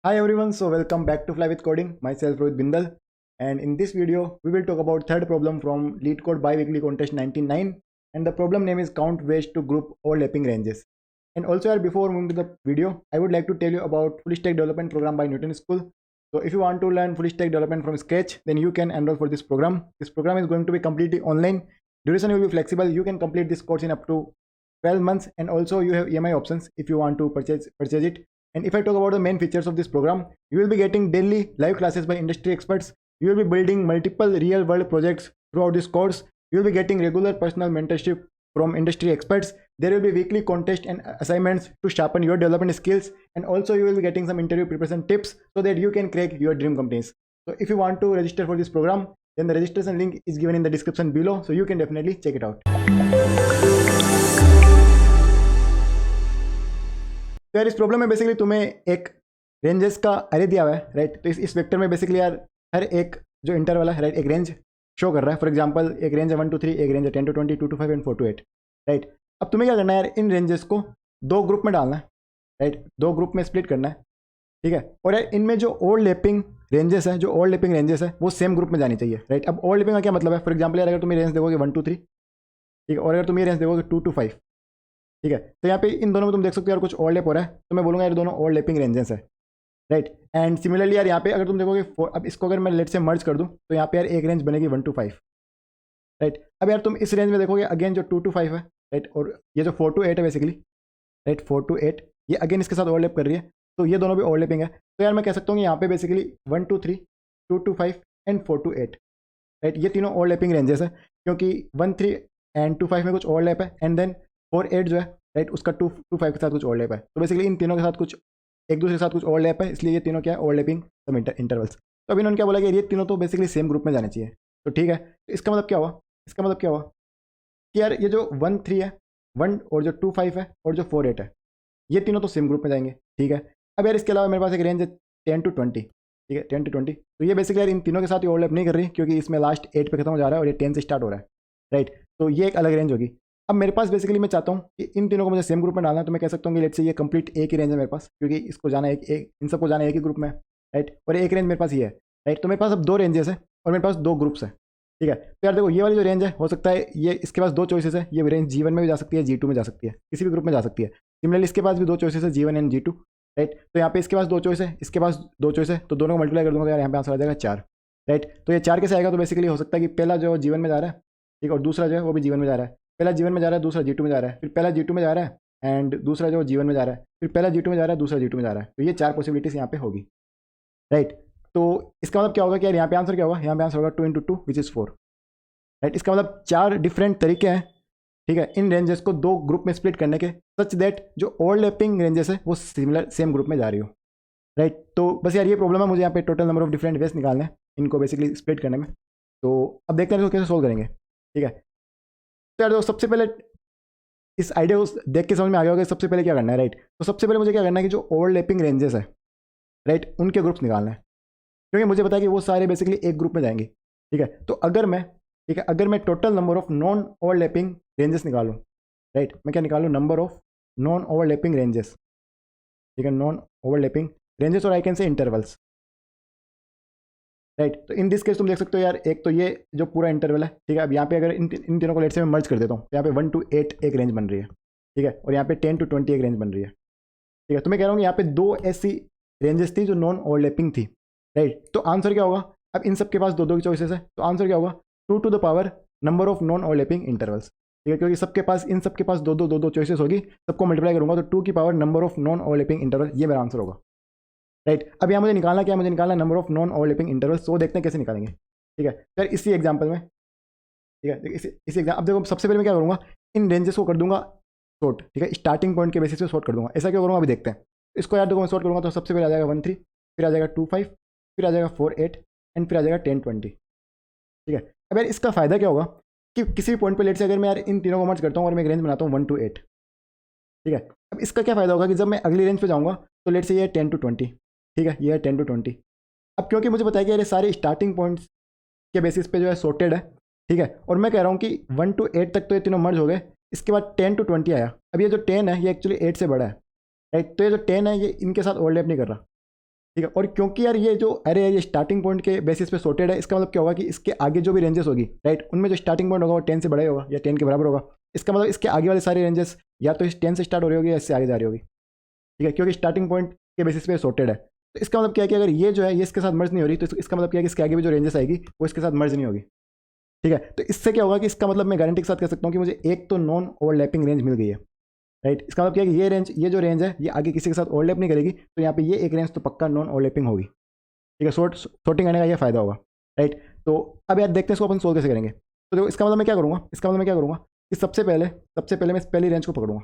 Hi everyone, so welcome back to Fly with Coding. Myself Rohit Bindal, and in this video we will talk about third problem from LeetCode Bi-Weekly Contest 99, and the problem name is count ways to group overlapping ranges. And also before moving to the video, I would like to tell you about full stack development program by Newton School. So if you want to learn full stack development from scratch, then you can enroll for this program. This program is going to be completely online. Duration will be flexible. You can complete this course in up to 12 months, and also you have EMI options if you want to purchase it. And if I talk about the main features of this program, you will be getting daily live classes by industry experts. You will be building multiple real world projects throughout this course. You will be getting regular personal mentorship from industry experts. There will be weekly contests and assignments to sharpen your development skills, and also you will be getting some interview preparation tips so that you can crack your dream companies. So if you want to register for this program, then the registration link is given in the description below, so you can definitely check it out. तो यार इस problem में basically तुम्हें एक ranges का अरे दिया हुआ है, राइट। तो इस वेक्टर में बेसिकली यार हर एक जो इंटरवल है, राइट, एक रेंज शो कर रहा है। फॉर एग्जांपल एक रेंज है 1 to 3, एक रेंज है 10 to 20, 2 to 5 and 4 to 8, right. अब तुम्हें क्या करना है यार, इन रेंजेस को दो ग्रुप में डालना है, राइट, दो ग्रुप में स्प्लिट करना है, ठीक है। और यार इनमें जो ओवरलैपिंग रेंजेस है, वो सेम ग्रुप में जानी चाहिए, राइट। अब ओवरलैपिंग का क्या मतलब है? फॉर एग्जाम्पल यार अगर तुम रेंज देखोगे 1 to 3, ठीक है, और अगर तुम ये रेंज देखोगे 2 to 5, ठीक है, तो यहाँ पे इन दोनों में तुम देख सकते हो यार कुछ ओवरलैप हो रहा है, तो मैं बोलूँगा यार दोनों ओवरलैपिंग रेंजेस है, राइट। एंड सिमिलरली यार यहाँ पे अगर तुम देखोगे अब इसको अगर मैं लेट से मर्ज कर दूँ तो यहाँ पे यार एक रेंज बनेगी 1 to 5, राइट। अब यार तुम इस रेंज में देखोगे अगेन जो 2 to 5 है, राइट, और ये जो 4 to 8 है बेसिकली, राइट, 4 to 8 ये अगेन इसके साथ ओवरलैप कर रही है, तो ये दोनों भी ओवरलैपिंग है। तो यार मैं कह सकता हूँ यहाँ पे basically 1 to 3, 2 to 5 and 4 to 8, right, ये तीनों ओवरलैपिंग रेंजेस है, क्योंकि 1, 3 एंड 2, 5 में कुछ ओवरलैप है, एंड देन 4, 8 जो है, राइट, उसका 2 to 5 के साथ कुछ ओवरलैप है। तो बेसिकली इन तीनों के साथ कुछ एक दूसरे के साथ कुछ ओवरलैप है, इसलिए ये तीनों क्या है, ओवरलैपिंग सब इंटरवल्स। तो अभी इन्होंने क्या बोला कि ये तीनों तो बेसिकली सेम ग्रुप में जाने चाहिए। तो ठीक है, तो इसका मतलब क्या हुआ कि यार ये जो 1, 3 है, 1 और जो 2, 5 है और जो 4, 8 है, ये तीनों तो सेम ग्रुप में जाएंगे, ठीक है। अब यार इसके अलावा मेरे पास एक रेंज है 10 to 20, ठीक है, 10 to 20, तो ये बेसिकली यार इन तीनों के साथ ये ओवरलैप नहीं कर रही, क्योंकि इसमें लास्ट 8 पे खत्म हो जा रहा है और ये 10 से स्टार्ट हो रहा है, राइट। तो ये एक अलग रेंज होगी। अब मेरे पास बेसिकली मैं चाहता हूँ कि इन तीनों को मुझे सेम ग्रुप में डालना है, तो मैं कह सकता हूँ कि लेट्स से ये कंप्लीट एक ही रेंज है मेरे पास, क्योंकि इसको जाना एक इन सबको जाना एक ही ग्रुप में, राइट, और एक रेंज मेरे पास ये है, राइट। तो मेरे पास अब दो रेंजेस है और मेरे पास दो ग्रुप्स है, ठीक है। तो यार देखो ये वाली जो रेंज है, हो सकता है ये इसके पास दो चॉइसेस है, ये रेंज G1 में भी जा सकती है, G2 में जा सकती है, किसी भी ग्रुप में जा सकती है। सिमिलरली इसके पास भी दो चॉइसेस है, G1 एंड G2, राइट। तो यहाँ पे इसके पास दो चॉइस है, इसके पास दो चॉइस है, तो दोनों को मल्टीप्लाई कर दूंगा यार यहाँ पे आंसर आ जाएगा 4, राइट। तो ये 4 कैसे आएगा? तो बेसिकली हो सकता है कि पहला जो G1 में जा रहा है, ठीक है, और दूसरा जो है वो भी G1 में जा रहा है। पहला G1 में जा रहा है, दूसरा G2 में जा रहा है, फिर पहला G2 में जा रहा है एंड दूसरा जो G1 में जा रहा है, फिर पहला G2 में जा रहा है, दूसरा G2 में जा रहा है। तो ये 4 पॉसिबिलिटीज यहाँ पे होगी, राइट। तो इसका मतलब क्या होगा कि यार यहाँ पे आंसर क्या होगा? यहाँ पे आंसर होगा 2 into 2 विच इज़ 4, राइट। इसका मतलब 4 डिफरेंट तरीके हैं, ठीक है, इन रेंजेस को दो ग्रुप में स्प्लिट करने के, सच दैट जो ओवरलैपिंग रेंजेस है वो सिमिलर सेम ग्रुप में जा रही हो, राइट। तो बस यार ये प्रॉब्लम है, मुझे यहाँ पे total number of different ways निकालने हैं इनको बेसिकली स्प्लिट करने में। तो अब देखते हैं इसको कैसे सोल्व करेंगे, ठीक है। तो यार सबसे पहले इस आइडिया को देख के समझ में आ गया होगा कि सबसे पहले क्या करना है, राइट। तो सबसे पहले मुझे क्या करना है कि जो ओवरलैपिंग रेंजेस है, राइट, उनके ग्रुप्स निकालना है, क्योंकि मुझे पता है कि वो सारे बेसिकली एक ग्रुप में जाएंगे, ठीक है। तो अगर मैं total number of non overlapping ranges निकालूँ, राइट, मैं क्या निकालूँ? Number of non overlapping ranges, ठीक है, नॉन ओवरलैपिंग रेंजेस, और I can say intervals, right. तो इन दिस केस तुम देख सकते हो यार, एक तो ये जो पूरा इंटरवल है, ठीक है। अब यहाँ पे अगर इन तीनों को लेट से मैं मर्ज कर देता हूँ, तो यहाँ पे 1 to 8 एक रेंज बन रही है, ठीक है, और यहाँ पे 10 to 20 एक रेंज बन रही है, ठीक है। तो मैं कह रहा हूँ यहाँ पे दो ऐसी रेंजेस थी जो नॉन ओवरलैपिंग थी, राइट। तो आंसर क्या होगा? अब इन सब के पास दो दो की चॉइसेस है, तो आंसर क्या होगा? 2 to the power number of non overlapping intervals, ठीक है, क्योंकि इन सबके पास दो चॉइसेस होगी, सबको मल्टीप्लाई करूंगा तो 2 की power number of non overlapping interval, ये मेरा आंसर होगा, राइट। अब यहाँ मुझे निकालना क्या है? मुझे निकालना number of non overlapping intervals. तो देखते हैं कैसे निकालेंगे, ठीक है। फिर इसी एग्जाम्पल में, ठीक है, इसी एग्जाम अब देखो सबसे पहले मैं क्या करूँगा, इन रेंजेस को कर दूंगा शॉर्ट, ठीक है, स्टार्टिंग पॉइंट के बेसिस पे शॉर्ट कर दूंगा। ऐसा क्यों करूँगा अभी देखते हैं। इसको यार देखो मैं शॉर्ट करूँगा तो सबसे पहले आ जाएगा 1, 3, फिर आ जाएगा 2, 5, फिर आ जाएगा 4, 8 एंड फिर आ जाएगा 10, 20, ठीक है। अब यार इसका फायदा क्या होगा कि किसी भी पॉइंट पे लेट से अगर मैं यार इन तीनों को मर्ज करता हूँ और मैं एक रेंज बनाता हूँ 1 to 8, ठीक है। अब इसका क्या फायदा होगा कि जब मैं अगली रेंज पे जाऊँगा तो लेट से ये है 10 to 20, ठीक है, ये है 10 to 20। अब क्योंकि मुझे पता है कि ये सारे स्टार्टिंग पॉइंट्स के बेसिस पे जो है सॉर्टेड है, ठीक है, और मैं कह रहा हूँ कि 1 to 8 तक तो ये तीनों मर्ज हो गए, इसके बाद 10 to 20 आया। अब ये जो 10 है ये एक्चुअली 8 से बड़ा है, राइट। तो ये जो 10 है ये इनके साथ ओवरलैप नहीं कर रहा, ठीक है। और क्योंकि यार ये जो अरे है ये स्टार्टिंग पॉइंट के बेसिस पे सॉर्टेड है, इसका मतलब क्या होगा कि इसके आगे जो भी रेंजेस होगी राइट, उनमें जो स्टार्टिंग पॉइंट होगा वो 10 से बड़ा ही होगा या 10 के बराबर होगा। इसका मतलब इसके आगे वाले सारे रेंजेस या तो इस 10 से स्टार्ट हो रही होगी या इससे आगे जा रही होगी, ठीक है, क्योंकि स्टार्टिंग पॉइंट के बेसिस पे सॉर्टेड है। तो इसका मतलब क्या है कि अगर ये जो है ये इसके साथ मर्ज नहीं हो रही, तो इसका मतलब क्या है कि इसके आगे भी जो रेंजेस आएगी वो इसके साथ मर्ज नहीं होगी, ठीक है। तो इससे क्या होगा कि इसका मतलब मैं गारंटी के साथ कह सकता हूँ कि मुझे एक तो नॉन ओवरलैपिंग रेंज मिल गई है, राइट। इसका मतलब क्या है कि ये जो रेंज है ये आगे किसी के साथ ओवरलैप नहीं करेगी, तो यहाँ पे ये एक रेंज तो पक्का नॉन ओवरलैपिंग होगी, ठीक है। सॉर्टिंग करने का ये फायदा होगा, राइट। तो अब यार देखते हैं इसको अपन सोल्व कैसे करेंगे। तो देखो इसका मतलब मैं क्या करूँगा, कि सबसे पहले मैं इस पहली रेंज को पकड़ूंगा,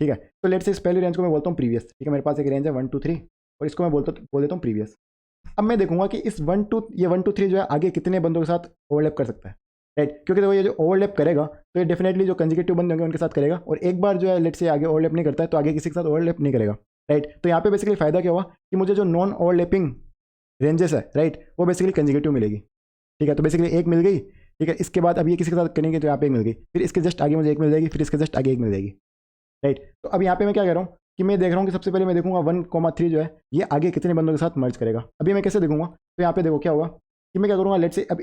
ठीक है। तो लेट से इस पहली रेंज को मैं बोलता हूँ प्रीवियस, ठीक है। मेरे पास एक रेंज है 1 2 3 और इसको मैं बोल देता हूँ प्रीवियस। अब मैं देखूंगा कि इस 1 2 3 जो है आगे कितने बंदों के साथ ओवरलैप कर सकता है, राइट। क्योंकि देखो ये जो ओवरलैप करेगा तो ये डेफिनेटली जो कंजिक्यूटिव बंदे होंगे उनके साथ करेगा, और एक बार जो है लेट से आगे ओवरलैप नहीं करता है तो आगे किसी के साथ ओवरलैप नहीं करेगा, राइट। तो यहाँ पे बेसिकली फायदा क्या हुआ कि मुझे जो नॉन ओवरलैपिंग रेंजेस है राइट वो बेसिकली कंजिक्यूटिव मिलेगी, ठीक है। तो बेसिकली एक मिल गई, ठीक है। इसके बाद अब ये किसी के साथ करेंगे तो यहाँ पे एक मिल गई, फिर इसके जस्ट आगे मुझे एक मिल जाएगी, फिर इसके जस्ट आगे एक मिल जाएगी, राइट। तो अब यहाँ पे मैं क्या कह रहा हूँ कि मैं देख रहा हूँ कि सबसे पहले मैं देखूंगा 1,3 जो है ये आगे कितने बंदों के साथ मर्ज करेगा। अभी मैं कैसे देखूंगा, तो यहाँ पे देखो क्या होगा कि मैं क्या करूँगा, लेट से अब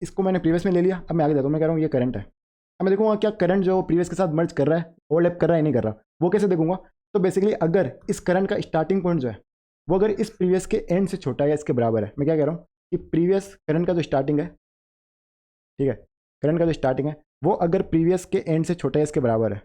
इसको मैंने प्रीवियस में ले लिया। अब मैं आगे देखता हूँ, मैं कह रहा हूँ ये करंट है। अब मैं देखूंगा क्या करंट जो प्रीवियस के साथ मर्ज कर रहा है, ओवरलैप कर रहा है नहीं कर रहा, वो कैसे देखूंगा। तो बेसिकली अगर इस करंट का स्टार्टिंग पॉइंट जो है वो अगर इस प्रीवियस के एंड से छोटा है या इसके बराबर है, मैं क्या कह रहा हूँ कि प्रीवियस करंट का जो स्टार्टिंग है, ठीक है, करंट का जो स्टार्टिंग है वो अगर प्रीवियस के एंड से छोटा है इसके बराबर है,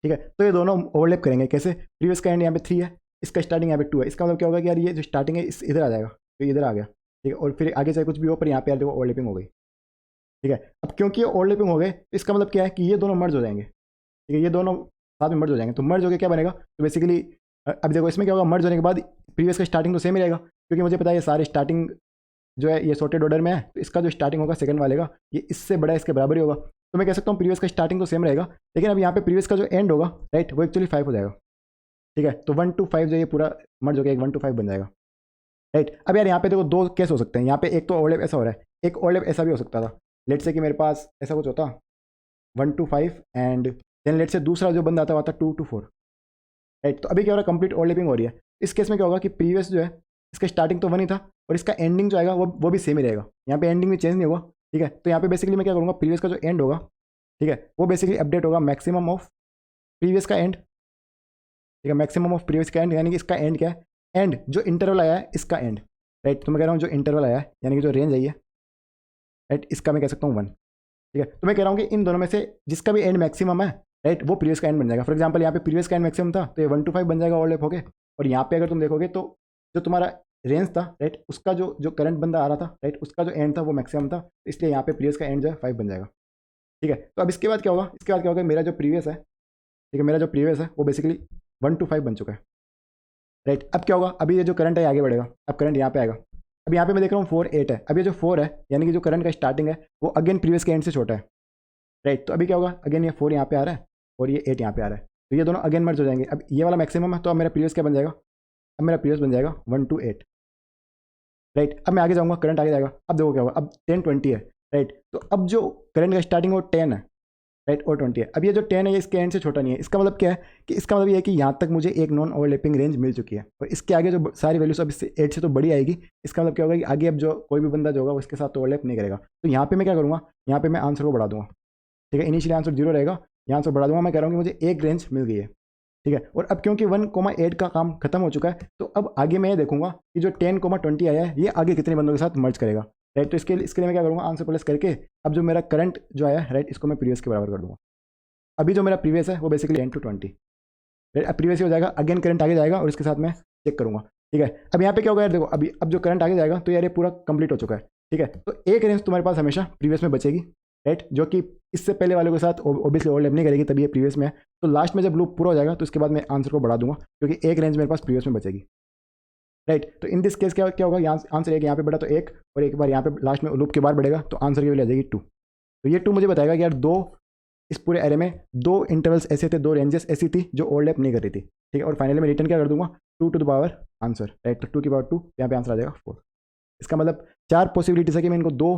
ठीक है, तो ये दोनों ओवरलैप करेंगे। कैसे, प्रीवियस का एंड यहाँ पे 3 है, इसका स्टार्टिंग यहाँ पे 2 है, इसका मतलब क्या होगा कि यार ये जो स्टार्टिंग है इस इधर आ जाएगा, तो इधर आ गया, ठीक है। और फिर आगे चाहे कुछ भी हो पर यहाँ पे यार देखो ओवरलैपिंग हो गई, ठीक है। अब क्योंकि ये ओवरलैपिंग हो गए तो इसका मतलब क्या है कि ये दोनों मर्ज हो जाएंगे, ठीक है, ये दोनों साथ में मर्ज हो जाएंगे। तो मर्ज होकर क्या बनेगा, तो बेसिकली अब देखो इसमें क्या होगा, मर्ज होने के बाद प्रीवियस का स्टार्टिंग तो सेम ही रहेगा, क्योंकि मुझे पता है ये सारे स्टार्टिंग जो है ये सॉर्टेड ऑर्डर में है, तो इसका जो स्टार्टिंग होगा सेकंड वाले का ये इससे बड़ा इसके बराबर ही होगा। तो मैं कह सकता हूँ प्रीवियस का स्टार्टिंग तो सेम रहेगा, लेकिन अब यहाँ पे प्रीवियस का जो एंड होगा राइट वो एक्चुअली 5 हो जाएगा, ठीक है। तो 1 to 5 जो ये पूरा मर्ज हो गया, 1 to 5 बन जाएगा, राइट। अब यार यहाँ पे देखो दो केस हो सकते हैं, यहाँ पे एक तो ओवरलैप ऐसा हो रहा है, एक ओवरलैप ऐसा भी हो सकता था। लेट से कि मेरे पास ऐसा कुछ होता 1 to 5 एंड देन लेट से दूसरा जो बंदा आता हुआ था 2 to 4, राइट। तो अभी क्या हो रहा है, कंप्लीट ओवरलैपिंग हो रही है। इस केस में क्या होगा कि प्रीवियस जो है इसका स्टार्टिंग तो 1 ही था और इसका एंडिंग जो आएगा वो भी सेम ही रहेगा, यहाँ पे एंडिंग में चेंज नहीं होगा, ठीक है। तो यहाँ पे बेसिकली मैं क्या करूँगा, प्रीवियस का जो एंड होगा, ठीक है, वो बेसिकली अपडेट होगा मैक्सिमम ऑफ प्रीवियस का एंड, ठीक है, मैक्सिमम ऑफ प्रीवियस का एंड, यानी कि इसका एंड क्या है, एंड जो इंटरवल आया है इसका एंड, राइट। तो मैं कह रहा हूँ जो इंटरवल आया है यानी कि जो रेंज आई है राइट, इसका मैं कह सकता हूँ 1, ठीक है। तो मैं कह रहा हूँ कि इन दोनों में से जिसका भी एंड मैक्सिमम है राइट वो प्रीवियस का एंड बन जाएगा। फॉर एग्जाम्पल यहाँ पे प्रीवियस का एंड मैक्सिमम था तो ये 1 to 5 बन जाएगा ओवरलैप होके, और यहाँ पे अगर तुम देखोगे तो जो तुम्हारा रेंज था राइट उसका जो करंट बंदा आ रहा था राइट उसका जो एंड था वो मैक्सिमम था, इसलिए यहाँ पे प्रीवियस का एंड जो है 5 बन जाएगा, ठीक है। तो अब इसके बाद क्या होगा, इसके बाद क्या होगा, मेरा जो प्रीवियस है, ठीक है, मेरा जो प्रीवियस है वो बेसिकली 1 to 5 बन चुका है, राइट। अब क्या होगा, अभी ये जो करंट है आगे बढ़ेगा, अब करंट यहाँ पे आएगा। अब यहाँ पे मैं देख रहा हूँ 4 8 है, अब ये जो 4 है यानी कि जो करंट का स्टार्टिंग है वो अगेन प्रीवियस के एंड से छोटा है, राइट। तो अभी क्या होगा, अगेन ये 4 यहाँ पे आ रहा है और ये 8 यहाँ पे आ रहा है, तो ये दोनों अगेन मर्ज हो जाएंगे। अब ये वाला मैक्सिमम है तो अब मेरा प्रीवियस क्या बन जाएगा, अब मेरा प्रीवियस बन जाएगा 1 to 8, राइट। अब मैं आगे जाऊँगा, करंट आगे जाएगा, अब देखो क्या होगा, अब 10 20 है, राइट। तो अब जो करंट का स्टार्टिंग है वो 10 है, राइट, और 20 है। अब ये जो 10 है ये इसके एंड से छोटा नहीं है, इसका मतलब क्या है कि इसका मतलब ये है कि यहाँ तक मुझे एक नॉन ओवरलैपिंग रेंज मिल चुकी है, और इसके आगे जो सारी वैल्यूज अब इससे 8 से तो बड़ी आएगी। इसका मतलब क्या होगा कि आगे अब जो कोई भी बंदा जो होगा उसके साथ ओवरलैप नहीं करेगा। तो यहाँ पे मैं क्या करूँगा, यहाँ पे मैं आंसर को बढ़ा दूंगा, ठीक है। इनिशियली आंसर 0 रहेगा, यहाँ आंसर बढ़ा दूंगा। मैं कह रहा हूँ कि मुझे एक रेंज मिल गई है, ठीक है। और अब क्योंकि 1,8 का काम खत्म हो चुका है तो अब आगे मैं ये देखूंगा कि जो 10,20 आया है ये आगे कितने बंदों के साथ मर्ज करेगा, राइट। तो इसके लिए मैं क्या करूँगा, आंसर प्लस करके अब जो मेरा करंट जो आया है राइट इसको मैं प्रीवियस के बराबर कर दूंगा। अभी जो मेरा प्रीवियस है वो बेसिकली 10 to 20, राइट। अब प्रीवियस ही हो जाएगा, अगेन करंट आगे जाएगा और इसके साथ मैं चेक करूंगा, ठीक है। अब यहाँ पे क्या होगा यार, देखो अभी अब जो करंट आगे जाएगा तो यार ये पूरा कंप्लीट हो चुका है, ठीक है। तो एक रेंज तुम्हारे पास हमेशा प्रीवियस में बचेगी, राइट, जो कि इससे पहले वाले के साथ ऑब्वियसली ओवरलैप नहीं करेगी, तभी ये प्रीवियस में है। तो लास्ट में जब लूप पूरा हो जाएगा तो उसके बाद मैं आंसर को बढ़ा दूंगा, क्योंकि एक रेंज मेरे पास प्रीवियस में बचेगी, राइट। तो इन दिस केस क्या क्या होगा, आंसर एक यहाँ पे बढ़ा तो एक, और एक बार यहाँ पे लास्ट में लूप के बाद बढ़ेगा तो आंसर की वैल्यू आ जाएगी 2। तो ये 2 मुझे बताएगा कि यार दो इस पूरे एरे में दो इंटरवल्स ऐसे थे, दो रेंजेस ऐसी थी जो ओवरलैप नहीं कर रही थी, ठीक है। और फाइनली मैं रिटर्न क्या कर दूंगा, 2 to the power answer, right. तो 2 की पावर 2, यहाँ पे आंसर आ जाएगा 4। इसका मतलब 4 पॉसिबिलिटीज है कि मैं इनको 2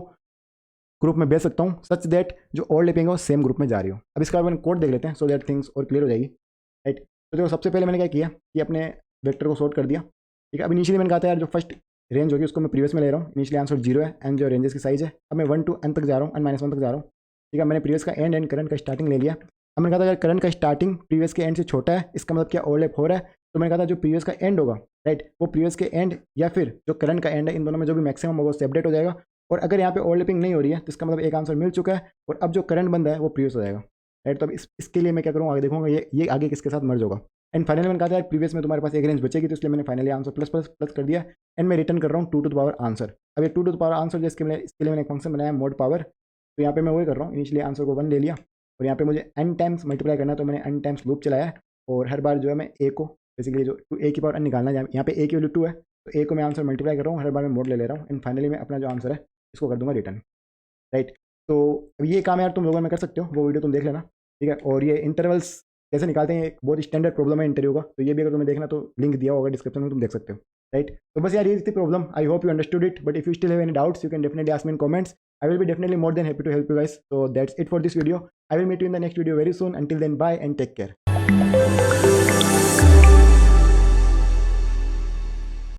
ग्रुप में भेज सकता हूँ सच दैट जो ओवरलैपिंग है वो सेम ग्रुप में जा रही हो। अब इसका अपन कोड देख लेते हैं सो दैट थिंग्स और क्लियर हो जाएगी, राइट। तो देखो सबसे पहले मैंने क्या किया कि अपने वेक्टर को सॉर्ट कर दिया, ठीक है। अब इनिशियली मैंने कहा था यार जो फर्स्ट रेंज होगी उसको मैं प्रीवियस में ले रहा हूँ, इनिशियली आंसर 0 है एंड जो रेंजेस की साइज है, अब मैं 1 to n तक जा रहा हूँ, n -1 तक जा रहा हूँ। ठीक है, मैंने प्रीवियस का एंड करंट का स्टार्टिंग ले लिया। अब मैंने कहा था अगर करंट का स्टार्टिंग प्रीवियस के एंड से छोटा है, इसका मतलब क्या ओवरलैप हो रहा है, तो मैंने कहा था जो प्रीवियस का एंड होगा राइट, वो प्रीवियस के एंड या फिर जो करंट का एंड है, इन दोनों में जो भी मैक्सिमम होगा उससे अपडेट हो जाएगा। और अगर यहाँ पे ओवरलैपिंग नहीं हो रही है तो इसका मतलब एक आंसर मिल चुका है, और अब जो करंट बंदा है वो प्रीवियस हो जाएगा राइट। तो अब इसके लिए मैं क्या करूँगा, आगे देखूंगा ये आगे किसके साथ मर्ज होगा। एंड फाइनली मैंने कहा था यार प्रीवियस में तुम्हारे पास एक रेंज बचेगी, तो इसलिए मैंने finally answer plus plus plus कर दिया एंड मैं रिटर्न कर रहा हूँ 2 to the power आंसर। अब ये 2 to the power आंसर इसके लिए मैंने एक फंक्शन बनाया मोड पावर, तो यहाँ पे मैं वही कर रहा हूँ, इनिशियली आंसर को 1 ले लिया और यहाँ पे मुझे n टाइम्स मल्टीप्लाई करना है, तो मैंने n टाइम्स लूप चलाया और हर बार जो है मैं a को बेसिकली जो a की पावर n निकालना है, यहाँ पे a की वैल्यू 2 है, तो a को मैं आंसर मल्टीप्लाई कर रहा हूँ, हर बार मैं मोड ले रहा हूँ एंड फाइनली मैं अपना जो आंसर है इसको कर दूंगा रिटर्न राइट। तो अब ये काम यार तुम लोगों में कर सकते हो, वो वीडियो तुम देख लेना ठीक है। और ये इंटरवल्स कैसे निकालते हैं, एक बहुत स्टैंडर्ड प्रॉब्लम है इंटरव्यू का, तो ये भी अगर तुम्हें देखना तो लिंक दिया होगा डिस्क्रिप्शन में, तुम देख सकते हो राइट। तो बस यार ये थी problem, I hope you understood it, but if you still have any doubts you can definitely ask me in comments, I will be definitely more than happy to help you guys. So that's it for this video, I will meet you in the next video very soon, until then bye and take care.